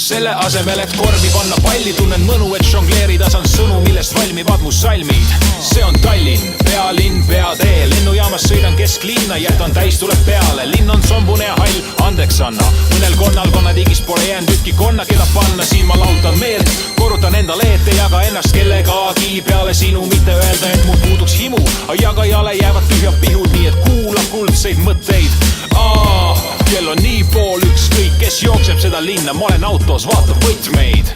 Selle asemel, et korvi panna palli, tunnen mõnu, et žongleerida saan sõnu, millest valmivad mu salmid. See on Tallinn, pealinn, peatee. Lennujaamas sõidan kesklinna, jätan täis tuleb peale. Linn on sombune ja hall, andeks anna. Mõnel konnatiigis pole jäänud ühtki konna, keda panna. Siin ma lautan meelt, korrutan endale, et ei jaga ennast kellegagi peale sinu. Mitte öelda, et mul puuduks himu, aga jale jäävad tühjad pihud, nii et kuula kuldseid mõtteid. Kell on nii 12:30, kõik, kes jookseb seda linna, ma olen autos, vaatab võtmeid.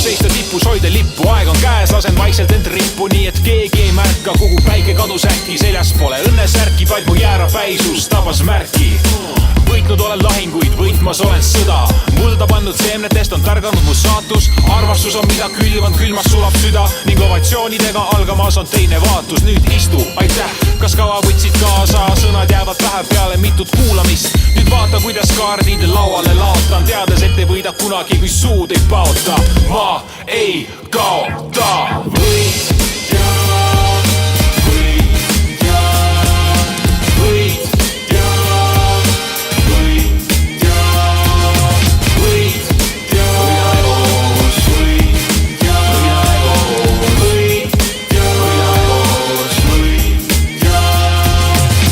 Seista tipus, hoida lippu, aeg on käes, lasen vaikselt end rippu, nii et keegi ei märka, kuhu päike kadus äkki. Seljas pole õnnesärki, vaid mu jäärapäisus tabas märki. Võitnud olen lahinguid, võitmas olen sõda. Mulda pandud seemnetest on targanud mu saatus. Armastus on mida külvand, külmas sulab süda. Ning ovatsioonidega algamas on teine vaatus. Nüüd istu, aitäh, kas kaua võtsid kaasa? Sõnad jäävad pähe peale mitut kuulamist. Nüüd vaata, kuidas kaardid lauale laotan, teades, et ei võida kunagi, kui suud ei paota. Ma ei kaota.